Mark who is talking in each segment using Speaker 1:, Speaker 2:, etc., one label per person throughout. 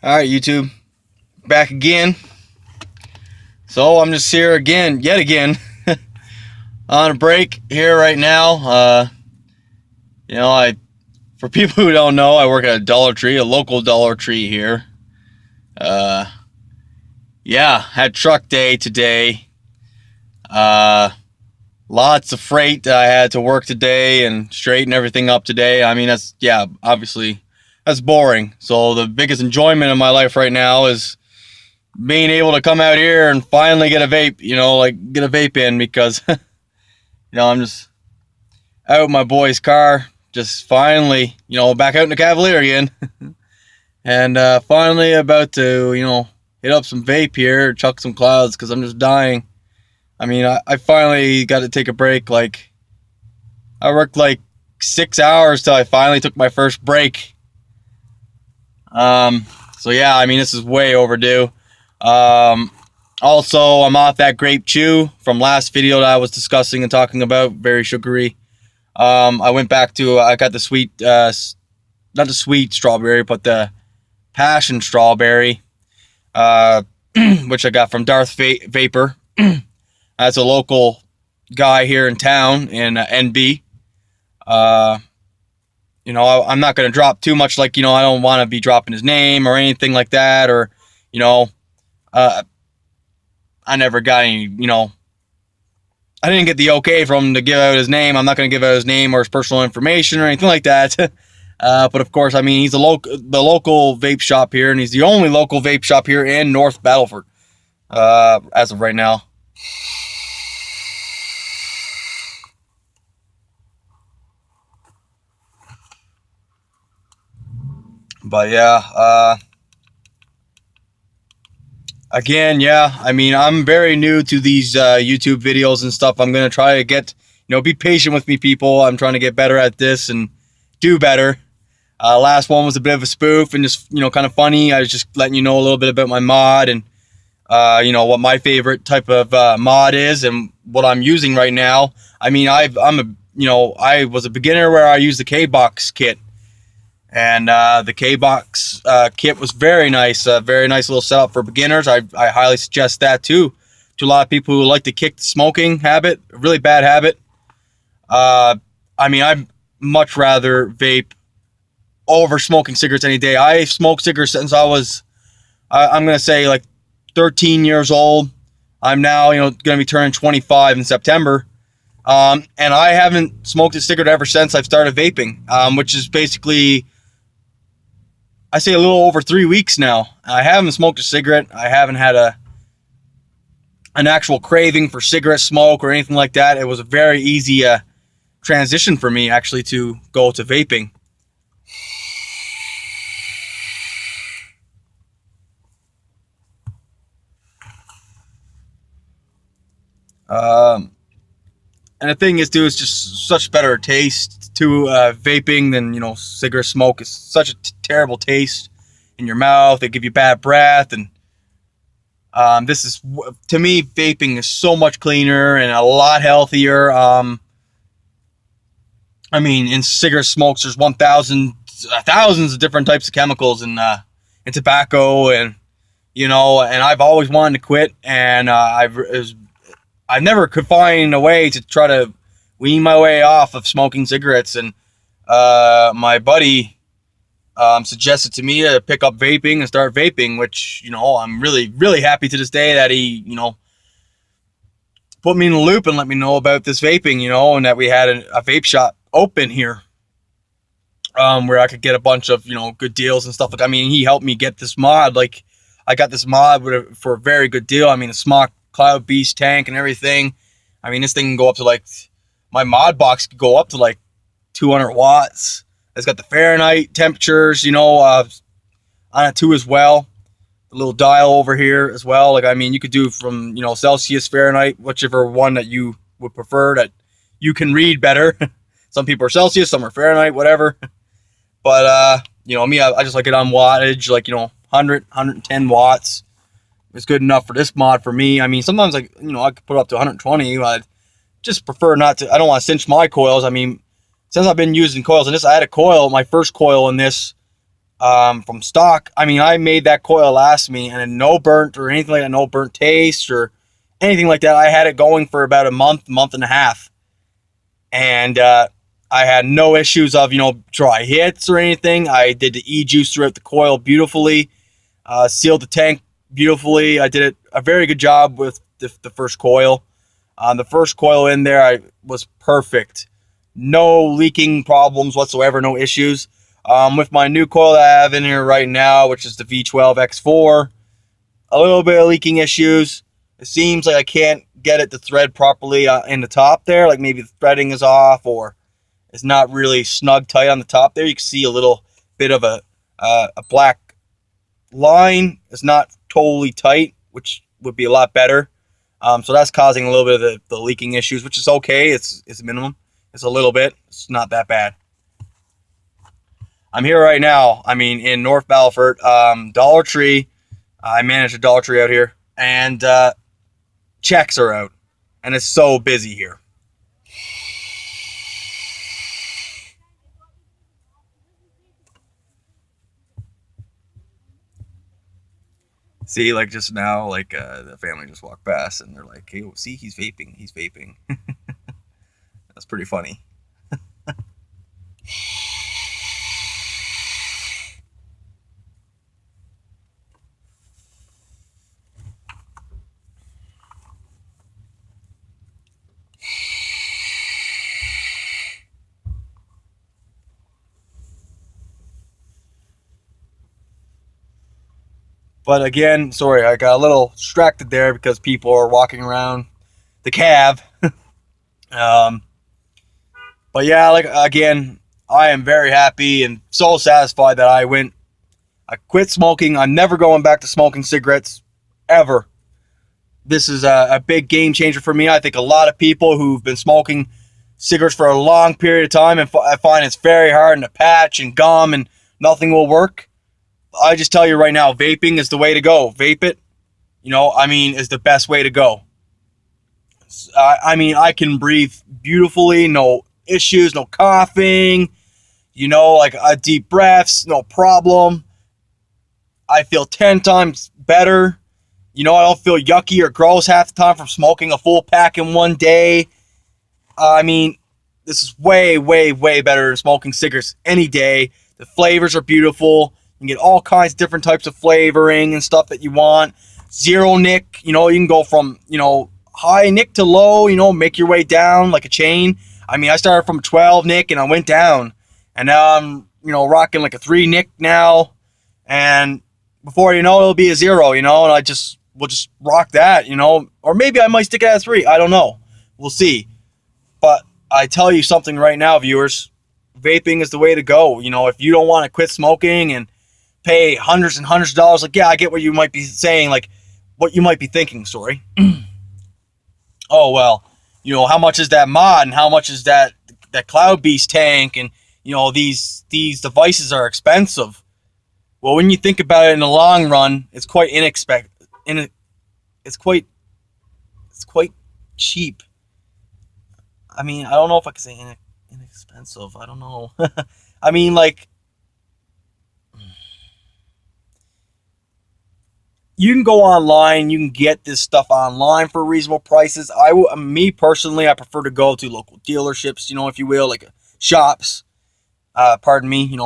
Speaker 1: All right, YouTube, back again. So I'm just here again, yet again, on a break here right now. For people who don't know, I work at a Dollar Tree, a local Dollar Tree here. Had truck day today. Lots of freight that I had to work today and straighten everything up today. I mean, obviously, that's boring. So the biggest enjoyment of my life right now is being able to come out here and finally get a vape, get a vape in because, I'm just out in my boy's car, just finally, back out in the Cavalier again. And finally about to, hit up some vape here, chuck some clouds because I'm just dying. I mean, I finally got to take a break. Like, I worked like 6 hours till I finally took my first break. This is way overdue. Also, I'm off that grape chew from last video that I was discussing and talking about, very sugary. I went back to, I got the sweet, not the sweet strawberry, but the passion strawberry, which I got from Darth Vapor. That's a local guy here in town in NB. I'm not going to drop too much, I don't want to be dropping his name or anything like that, or, I never got any, I didn't get the okay from him to give out his name. I'm not going to give out his name or his personal information or anything like that. But of course, I mean, he's the local vape shop here, and he's the only local vape shop here in North Battleford, as of right now. But I'm very new to these YouTube videos and stuff. I'm going to try to get, be patient with me, people. I'm trying to get better at this and do better. Last one was a bit of a spoof and just, kind of funny. I was just letting you know a little bit about my mod and, what my favorite type of mod is and what I'm using right now. I mean, I was a beginner where I used the K-Box kit. And the K-Box kit was very nice. Very nice little setup for beginners. I highly suggest that too to a lot of people who like to kick the smoking habit, a really bad habit. I'd much rather vape over smoking cigarettes any day. I smoked cigarettes since I was, I'm going to say like 13 years old. I'm now, going to be turning 25 in September. And I haven't smoked a cigarette ever since I've started vaping, which is basically, I say a little over 3 weeks now. I haven't smoked a cigarette. I haven't had an actual craving for cigarette smoke or anything like that. It was a very easy transition for me actually to go to vaping. And the thing is, too, it's just such better taste to vaping than, cigarette smoke. It's such a terrible taste in your mouth. They give you bad breath. And to me, vaping is so much cleaner and a lot healthier. In cigarette smokes, there's thousands of different types of chemicals and tobacco. And I've always wanted to quit. And I never could find a way to try to wean my way off of smoking cigarettes. And my buddy suggested to me to pick up vaping and start vaping, which, I'm really, really happy to this day that he, put me in the loop and let me know about this vaping, and that we had a vape shop open here where I could get a bunch of, good deals and stuff. He helped me get this mod. Like, I got this mod for a very good deal. A Smock Cloud Beast tank and everything. This thing can go up to my mod box could go up to 200 watts. It's got the Fahrenheit temperatures, on it too as well. The little dial over here as well. You could do from, Celsius, Fahrenheit, whichever one that you would prefer that you can read better. Some people are Celsius, some are Fahrenheit, whatever. But, me, I just like it on wattage, 100, 110 watts. It's good enough for this mod for me. Sometimes I could put it up to 120. I just prefer not to. I don't want to cinch my coils. Since I've been using coils in this, I had a coil, my first coil in this, from stock. I mean, I made that coil last me, and no burnt or anything like that, no burnt taste or anything like that. I had it going for about a month and a half, and I had no issues of dry hits or anything. I did the e-juice throughout the coil beautifully, sealed the tank beautifully. I did a very good job with the first coil. The first coil in there, I was perfect. No leaking problems whatsoever, no issues. With my new coil that I have in here right now, which is the V12 X4, a little bit of leaking issues. It seems like I can't get it to thread properly in the top there. Like maybe the threading is off or it's not really snug tight on the top there. You can see a little bit of a black line. It's not totally tight, which would be a lot better. So that's causing a little bit of the leaking issues, which is okay. It's minimum. It's a little bit. It's not that bad. I'm here right now. I mean, in North Battleford, Dollar Tree. I manage a Dollar Tree out here, and checks are out, and it's so busy here. See, like just now, like the family just walked past, and they're like, "Hey, see, he's vaping. He's vaping." That's pretty funny. But again, sorry, I got a little distracted there because people are walking around the cab. But yeah, like again, I am very happy and so satisfied that I quit smoking. I'm never going back to smoking cigarettes ever. This is a big game changer for me. I think a lot of people who've been smoking cigarettes for a long period of time and I find it's very hard to patch and gum and nothing will work. I just tell you right now, vaping is the way to go. Vape it, is the best way to go. I can breathe beautifully, no issues, no coughing, like deep breaths, no problem. I feel 10 times better. I don't feel yucky or gross half the time from smoking a full pack in one day. This is way, way, way better than smoking cigarettes any day. The flavors are beautiful. You can get all kinds of different types of flavoring and stuff that you want. Zero nick, you can go from, high nick to low, make your way down like a chain. I started from 12 nick and I went down. And now I'm, rocking like a 3 nick now. And before you know it'll be a 0, and we'll just rock that, Or maybe I might stick at a 3. I don't know. We'll see. But I tell you something right now, viewers. Vaping is the way to go. If you don't want to quit smoking and pay hundreds and hundreds of dollars, like, yeah, I get what you might be saying, like what you might be thinking, sorry. Oh, well, how much is that mod and how much is that Cloud Beast tank and, these devices are expensive. Well, when you think about it in the long run, it's quite it's quite cheap. I don't know if I can say inexpensive. I don't know. You can go online. You can get this stuff online for reasonable prices. Me personally, I prefer to go to local dealerships, if you will, like shops.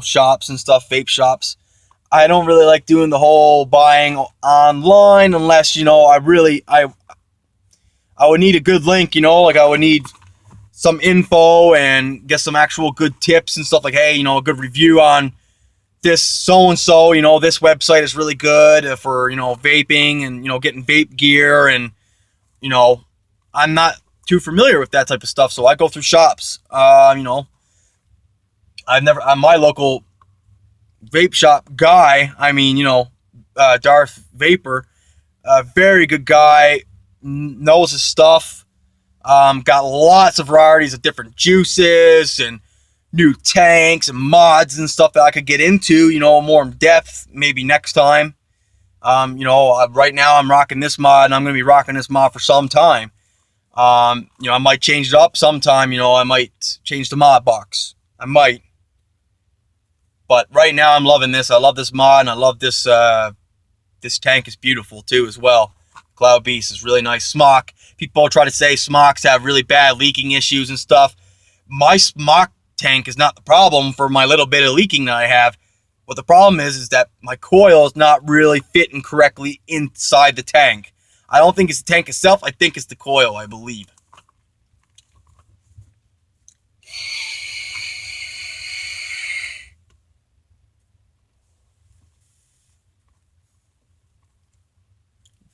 Speaker 1: Shops and stuff, vape shops. I don't really like doing the whole buying online unless, I would need a good link, like I would need some info and get some actual good tips and stuff like, hey, a good review on this so-and-so, this website is really good for, vaping and, getting vape gear. And, I'm not too familiar with that type of stuff. So I go through shops. I'm my local vape shop guy. Darth Vapor, a very good guy, knows his stuff. Got lots of varieties of different juices and new tanks and mods and stuff that I could get into, more in depth, maybe next time. Right now I'm rocking this mod and I'm going to be rocking this mod for some time. I might change it up sometime, I might change the mod box. I might. But right now I'm loving this. I love this mod, and I love this this tank is beautiful too as well. Cloud Beast is really nice. Smock. People try to say smocks have really bad leaking issues and stuff. My smock tank is not the problem for my little bit of leaking that I have. What the problem is that my coil is not really fitting correctly inside the tank. I don't think it's the tank itself. I think it's the coil, I believe.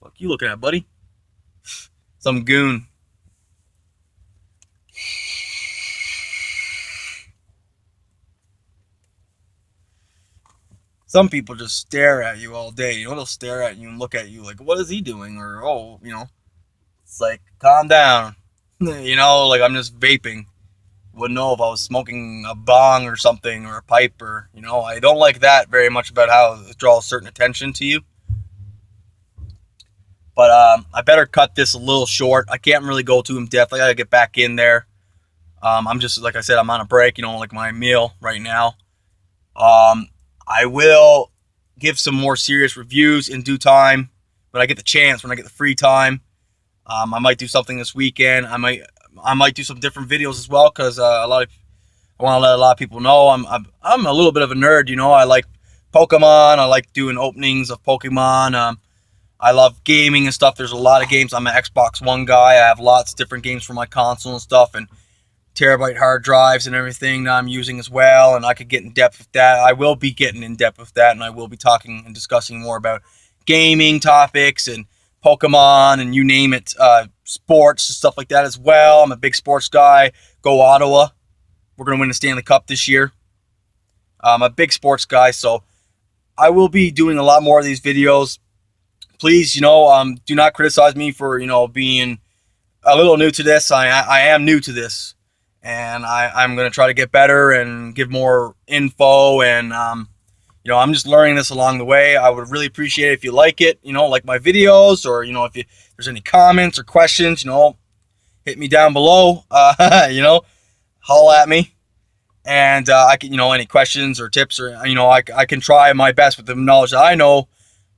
Speaker 1: Fuck you looking at, buddy? Some goon. Some people just stare at you all day. You know, they'll stare at you and look at you like, what is he doing? Or, oh, you know, it's like, calm down. You know, like I'm just vaping. Wouldn't know if I was smoking a bong or something, or a pipe, or, you know, I don't like that very much about how it draws certain attention to you. But I better cut this a little short. I can't really go too in depth. I gotta get back in there. I'm just, like I said, I'm on a break, you know, like my meal right now. I will give some more serious reviews in due time when I get the chance, when I get the free time. I might do something this weekend. I might do some different videos as well, because I want to let a lot of people know I'm a little bit of a nerd. You know, I like Pokemon. I like doing openings of Pokemon. I love gaming and stuff. There's a lot of games. I'm an Xbox One guy. I have lots of different games for my console and stuff, and terabyte hard drives and everything that I'm using as well, and I could get in depth with that. I will be getting in depth with that, and I will be talking and discussing more about gaming topics and Pokemon and you name it, sports and stuff like that as well. I'm a big sports guy. Go Ottawa. We're going to win the Stanley Cup this year. I'm a big sports guy, so I will be doing a lot more of these videos. Please, you know, do not criticize me for, you know, being a little new to this. I am new to this. And I'm going to try to get better and give more info. And, you know, I'm just learning this along the way. I would really appreciate it if you like it, you know, like my videos, or, you know, if there's any comments or questions, you know, hit me down below, you know, holla at me. And I can, you know, any questions or tips, or, you know, I can try my best with the knowledge that I know.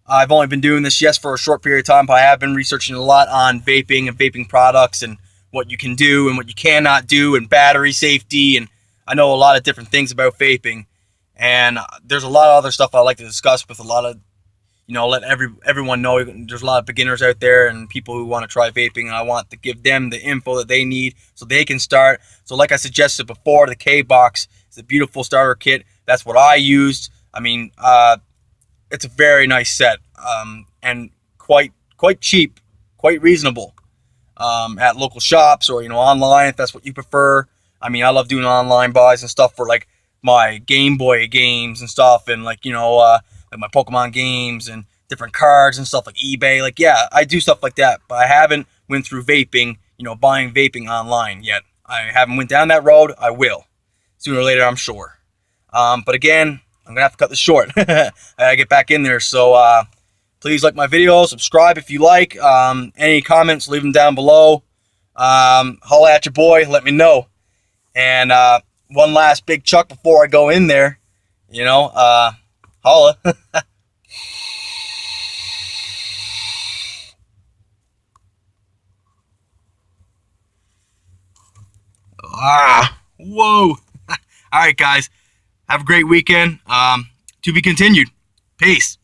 Speaker 1: I've only been doing this, yes, for a short period of time, but I have been researching a lot on vaping and vaping products, and what you can do and what you cannot do, and battery safety, and I know a lot of different things about vaping, and there's a lot of other stuff I like to discuss with a lot of, you know, let everyone know. There's a lot of beginners out there and people who want to try vaping, and I want to give them the info that they need so they can start. So like I suggested before, the K-Box is a beautiful starter kit. That's what I used. I mean, it's a very nice set, and quite cheap, quite reasonable. At local shops, or, you know, online, if that's what you prefer. I mean, I love doing online buys and stuff for like my Game Boy games and stuff, and like, you know, like my Pokemon games and different cards and stuff, like eBay. Like, yeah, I do stuff like that, but I haven't went through vaping, you know, buying vaping online yet. I haven't went down that road. I will sooner or later, I'm sure. But again, I'm gonna have to cut this short. I gotta get back in there. So please like my video, subscribe if you like. Any comments, leave them down below. Holla at your boy, let me know. And one last big chuck before I go in there, you know, holla. Whoa. All right, guys, have a great weekend. To be continued. Peace.